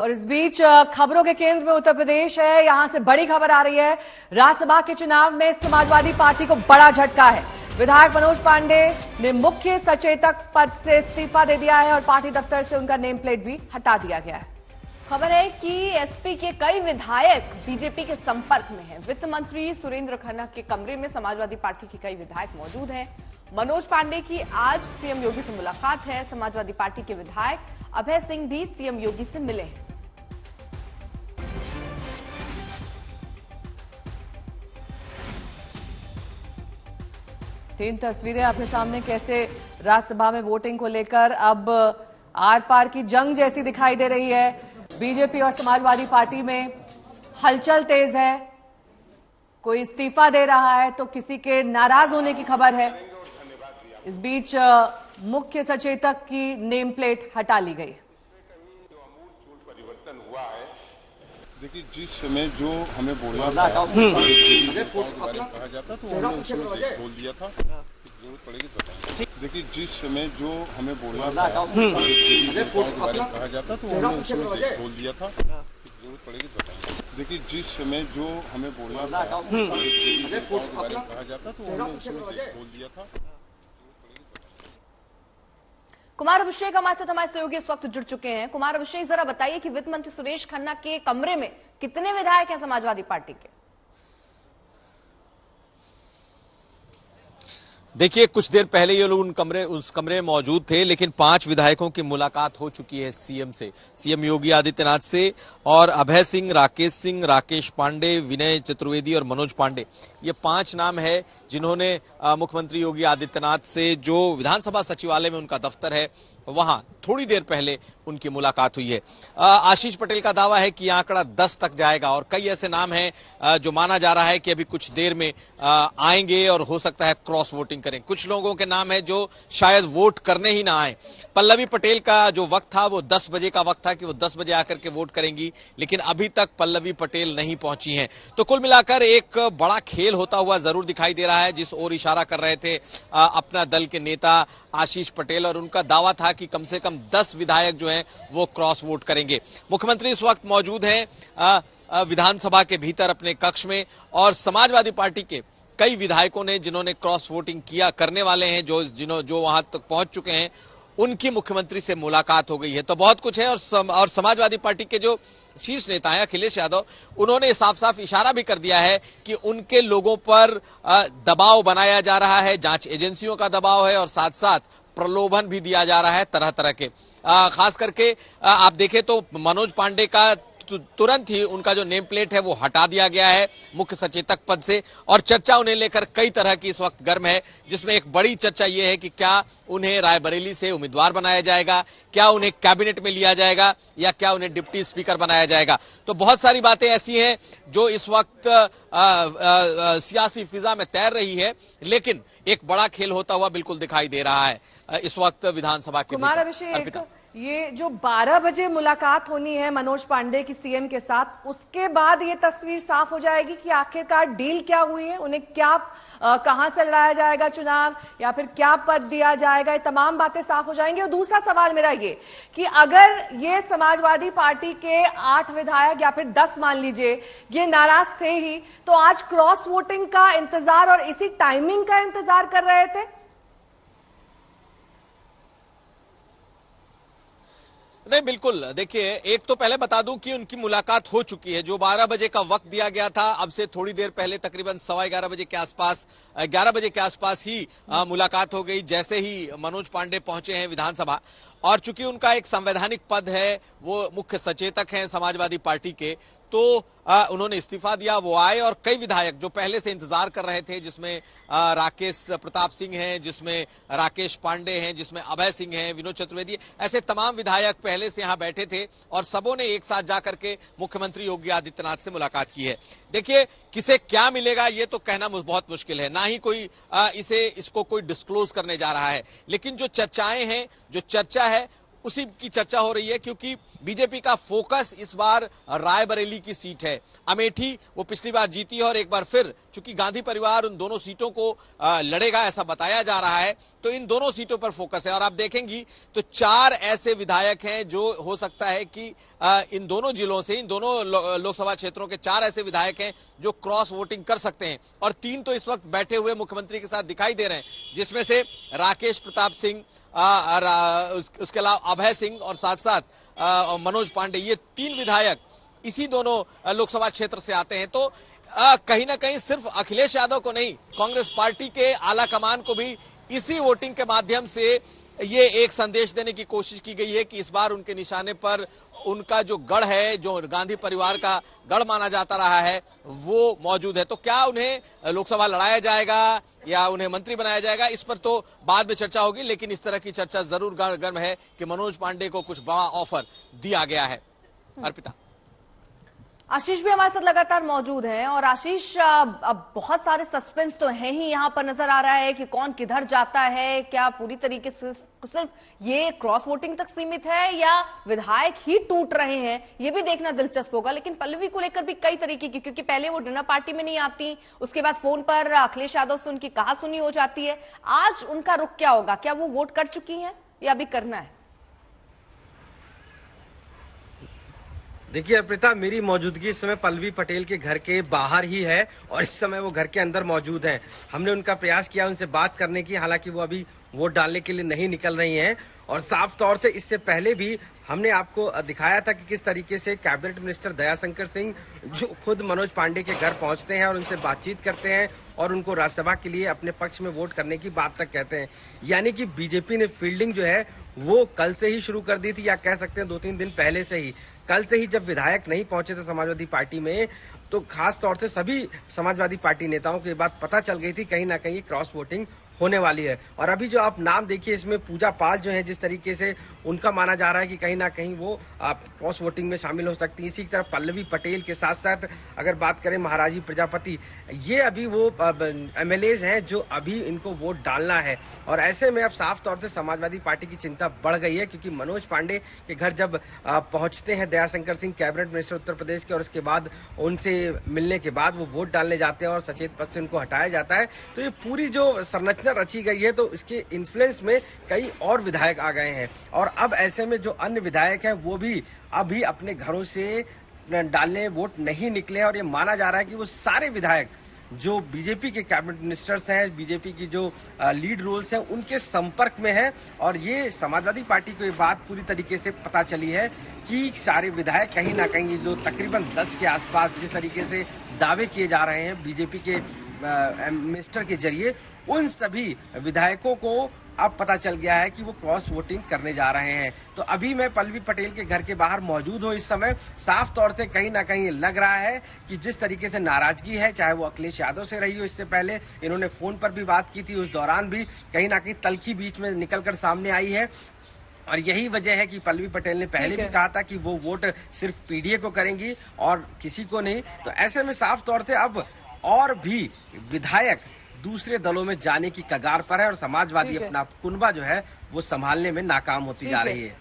और इस बीच खबरों के केंद्र में उत्तर प्रदेश है। यहां से बड़ी खबर आ रही है। राज्यसभा के चुनाव में समाजवादी पार्टी को बड़ा झटका है। विधायक मनोज पांडे ने मुख्य सचेतक पद से इस्तीफा दे दिया है और पार्टी दफ्तर से उनका नेम प्लेट भी हटा दिया गया है। खबर है कि एसपी के कई विधायक बीजेपी के संपर्क में हैं। वित्त मंत्री सुरेंद्र खन्ना के कमरे में समाजवादी पार्टी के कई विधायक मौजूद हैं। मनोज पांडे की आज सीएम योगी से मुलाकात है। समाजवादी पार्टी के विधायक अभय सिंह भी सीएम योगी से मिले हैं। तीन तस्वीरें आपके सामने, कैसे राज्यसभा में वोटिंग को लेकर अब आर पार की जंग जैसी दिखाई दे रही है। बीजेपी और समाजवादी पार्टी में हलचल तेज है। कोई इस्तीफा दे रहा है तो किसी के नाराज होने की खबर है। इस बीच मुख्य सचेतक की नेम प्लेट हटा ली गई। परिवर्तन हुआ है। देखिए, जिस समय जो हमें बोलना था कहा जाता तो हमने उसमें बोल दिया था। जरूरत पड़ेगी बताएं। देखिए, जिस समय जो हमें बोलना था कहा जाता तो हमने उसमें बोल दिया था। जरूरत पड़ेगी बताएं। देखिए, जिस समय जो हमें बोलना था कहा जाता तो हमने उसमें बोल दिया था। कुमार अभिषेक हमारे सहयोगी इस वक्त जुड़ चुके हैं। कुमार अभिषेक, जरा बताइए कि वित्त मंत्री सुरेश खन्ना के कमरे में कितने विधायक हैं समाजवादी पार्टी के? देखिए, कुछ देर पहले ये लोग उस कमरे में मौजूद थे, लेकिन 5 विधायकों की मुलाकात हो चुकी है सीएम से, सीएम योगी आदित्यनाथ से। और अभय सिंह, राकेश पांडे, विनय चतुर्वेदी और मनोज पांडे, ये 5 नाम है जिन्होंने मुख्यमंत्री योगी आदित्यनाथ से, जो विधानसभा सचिवालय में उनका दफ्तर है, वहां थोड़ी देर पहले उनकी मुलाकात हुई है। आशीष पटेल का दावा है कि आंकड़ा 10 तक जाएगा और कई ऐसे नाम हैं जो माना जा रहा है कि अभी कुछ देर में आएंगे और हो सकता है क्रॉस वोटिंग करें। कुछ लोगों के नाम है जो शायद वोट करने ही ना आए। पल्लवी पटेल का जो वक्त था वो 10 बजे का वक्त था कि वो 10 बजे आकर के वोट करेंगी, लेकिन अभी तक पल्लवी पटेल नहीं पहुंची हैं। तो कुल मिलाकर एक बड़ा खेल होता हुआ जरूर दिखाई दे रहा है, जिस ओर इशारा कर रहे थे अपना दल के नेता आशीष पटेल, और उनका दावा था कि कम से कम 10 विधायक जो हैं वो क्रॉस वोट करेंगे। मुख्यमंत्री इस वक्त मौजूद हैं विधानसभा के भीतर अपने कक्ष में, और समाजवादी पार्टी के कई विधायकों ने जिन्होंने क्रॉस वोटिंग करने वाले हैं, जो वहां तक पहुंच चुके हैं, उनकी मुख्यमंत्री से मुलाकात हो गई है। तो बहुत कुछ है। और समाजवादी पार्टी के जो शीर्ष नेता हैं अखिलेश यादव, उन्होंने साफ साफ इशारा भी कर दिया है कि उनके लोगों पर दबाव बनाया जा रहा है, जांच एजेंसियों का दबाव है और साथ साथ प्रलोभन भी दिया जा रहा है तरह तरह के। खास करके आप देखें तो मनोज पांडे का तुरंत ही उनका जो नेम प्लेट है वो हटा दिया गया है मुख्य सचेतक पद से, और चर्चा उन्हें लेकर कई तरह की इस वक्त गर्म है, जिसमें एक बड़ी चर्चा ये है कि क्या उन्हें रायबरेली से उम्मीदवार बनाया जाएगा, क्या उन्हें कैबिनेट में लिया जाएगा, या क्या उन्हें डिप्टी स्पीकर बनाया जाएगा। तो बहुत सारी बातें ऐसी हैं जो इस वक्त सियासी फिजा में तैर रही है, लेकिन एक बड़ा खेल होता हुआ बिल्कुल दिखाई दे रहा है इस वक्त विधानसभा के कुमार अभिषेक, ये जो 12 बजे मुलाकात होनी है मनोज पांडे की सीएम के साथ, उसके बाद ये तस्वीर साफ हो जाएगी कि आखिरकार डील क्या हुई है, उन्हें क्या कहां से लड़ाया जाएगा चुनाव, या फिर क्या पद दिया जाएगा। ये तमाम बातें साफ हो जाएंगी। और दूसरा सवाल मेरा ये कि अगर ये समाजवादी पार्टी के 8 विधायक या फिर 10 मान लीजिए ये नाराज थे ही, तो आज क्रॉस वोटिंग का इंतजार और इसी टाइमिंग का इंतजार कर रहे थे। नहीं, बिल्कुल। देखिए, एक तो पहले बता दूं कि उनकी मुलाकात हो चुकी है। जो 12 बजे का वक्त दिया गया था, अब से थोड़ी देर पहले तकरीबन 11:15 बजे के आसपास, 11 बजे के आसपास ही मुलाकात हो गई, जैसे ही मनोज पांडे पहुंचे हैं विधानसभा। और चूंकि उनका एक संवैधानिक पद है, वो मुख्य सचेतक हैं समाजवादी पार्टी के, तो उन्होंने इस्तीफा दिया, वो आए। और कई विधायक जो पहले से इंतजार कर रहे थे, जिसमें राकेश प्रताप सिंह हैं, जिसमें राकेश पांडे हैं, जिसमें अभय सिंह हैं, विनोद चतुर्वेदी, ऐसे तमाम विधायक पहले से यहां बैठे थे और सबों ने एक साथ जाकर के मुख्यमंत्री योगी आदित्यनाथ से मुलाकात की है। देखिए, किसे क्या मिलेगा ये तो कहना बहुत मुश्किल है, ना ही कोई इसको कोई डिस्क्लोज करने जा रहा है, लेकिन जो चर्चाएं हैं, जो चर्चा है, उसी की चर्चा हो रही है, क्योंकि बीजेपी का फोकस इस बार रायबरेली की सीट है। अमेठी वो पिछली बार जीती है और एक बार फिर चूंकि गांधी परिवार उन दोनों सीटों को लड़ेगा ऐसा बताया जा रहा है, तो इन दोनों सीटों पर फोकस है। और आप देखेंगी तो 4 ऐसे विधायक हैं जो हो सकता है कि इन दोनों जिलों से, इन दोनों लोकसभा क्षेत्रों के 4 ऐसे विधायक हैं जो क्रॉस वोटिंग कर सकते हैं, और 3 तो इस वक्त बैठे हुए मुख्यमंत्री के साथ दिखाई दे रहे हैं, जिसमें से राकेश प्रताप सिंह, उसके अलावा अभय सिंह और साथ साथ मनोज पांडे, ये 3 विधायक इसी दोनों लोकसभा क्षेत्र से आते हैं। तो कहीं ना कहीं सिर्फ अखिलेश यादव को नहीं, कांग्रेस पार्टी के आला कमान को भी इसी वोटिंग के माध्यम से ये एक संदेश देने की कोशिश की गई है कि इस बार उनके निशाने पर उनका जो गढ़ है, जो गांधी परिवार का गढ़ माना जाता रहा है, वो मौजूद है। तो क्या उन्हें लोकसभा लड़ाया जाएगा या उन्हें मंत्री बनाया जाएगा, इस पर तो बाद में चर्चा होगी, लेकिन इस तरह की चर्चा जरूर गर्म है कि मनोज पांडे को कुछ बड़ा ऑफर दिया गया है। अर्पिता। आशीष भी हमारे साथ लगातार मौजूद हैं और आशीष, अब बहुत सारे सस्पेंस तो हैं ही यहां पर नजर आ रहा है कि कौन किधर जाता है, क्या पूरी तरीके से सिर्फ ये क्रॉस वोटिंग तक सीमित है या विधायक ही टूट रहे हैं, ये भी देखना दिलचस्प होगा। लेकिन पल्लवी को लेकर भी कई तरीके की, क्योंकि पहले वो डिनर पार्टी में नहीं आती, उसके बाद फोन पर अखिलेश यादव से उनकी कहासुनी हो जाती है। आज उनका रुख क्या होगा? क्या वो वोट कर चुकी हैं या अभी करना है? देखिए अर्पिता, मेरी मौजूदगी इस समय पल्लवी पटेल के घर के बाहर ही है और इस समय वो घर के अंदर मौजूद हैं। हमने उनका प्रयास किया उनसे बात करने की, हालांकि वो अभी वोट डालने के लिए नहीं निकल रही हैं। और साफ तौर से इससे पहले भी हमने आपको दिखाया था कि किस तरीके से कैबिनेट मिनिस्टर दयाशंकर सिंह जो खुद मनोज पांडे के घर पहुंचते हैं और उनसे बातचीत करते हैं और उनको राज्यसभा के लिए अपने पक्ष में वोट करने की बात तक कहते हैं। यानी कि बीजेपी ने फील्डिंग जो है वो कल से ही शुरू कर दी थी, या कह सकते हैं 2-3 दिन पहले से ही। कल से ही जब विधायक नहीं पहुंचे थे समाजवादी पार्टी में, तो खास तौर से सभी समाजवादी पार्टी नेताओं को ये बात पता चल गई थी कहीं ना कहीं क्रॉस वोटिंग होने वाली है। और अभी जो आप नाम देखिए, इसमें पूजा पाल जो है, जिस तरीके से उनका माना जा रहा है कि कहीं ना कहीं वो क्रॉस वोटिंग में शामिल हो सकती है। इसी तरह पल्लवी पटेल के साथ साथ अगर बात करें महाराजी प्रजापति, ये अभी वो MLAs हैं जो अभी इनको वोट डालना है। और ऐसे में अब साफ तौर से समाजवादी पार्टी की चिंता बढ़ गई है, क्योंकि मनोज पांडे के घर जब पहुंचते हैं दयाशंकर सिंह, कैबिनेट मिनिस्टर उत्तर प्रदेश के, और उसके बाद उनसे मिलने के बाद वो वोट डालने जाते हैं और सचेत पद से उनको हटाया जाता है, तो ये पूरी जो संरचना रची गई है, तो इसके इन्फ्लुएंस में कई और विधायक आ गए हैं। और अब ऐसे में जो अन्य विधायक हैं वो भी अभी अपने घरों से डालने वोट नहीं निकले, और ये माना जा रहा है कि वो सारे विधायक जो बीजेपी के कैबिनेट मिनिस्टर्स हैं, बीजेपी की जो लीड रोल्स हैं, उनके संपर्क में है। और ये समाजवादी पार्टी को ये बात पूरी तरीके से पता चली है कि सारे विधायक कहीं ना कहीं जो तकरीबन 10 के आसपास जिस तरीके से दावे किए जा रहे हैं बीजेपी के मिनिस्टर के जरिए, उन सभी विधायकों को अब पता चल गया है कि वो क्रॉस वोटिंग करने जा रहे हैं। तो अभी मैं पल्लवी पटेल के घर के बाहर मौजूद हूं। इस समय साफ तौर से कहीं ना कहीं लग रहा है कि जिस तरीके से नाराजगी है, चाहे वो अखिलेश यादव से रही हो, इससे पहले इन्होंने फोन पर भी बात की थी, उस दौरान भी कहीं ना कहीं तल्खी बीच में निकलकर सामने आई है। और यही वजह है कि पल्लवी पटेल ने पहले भी कहा था कि वो वोट सिर्फ पीडीए को करेंगी और किसी को नहीं। तो ऐसे में साफ तौर से अब और भी विधायक दूसरे दलों में जाने की कगार पर है और समाजवादी अपना कुनबा जो है वो संभालने में नाकाम होती जा रही है।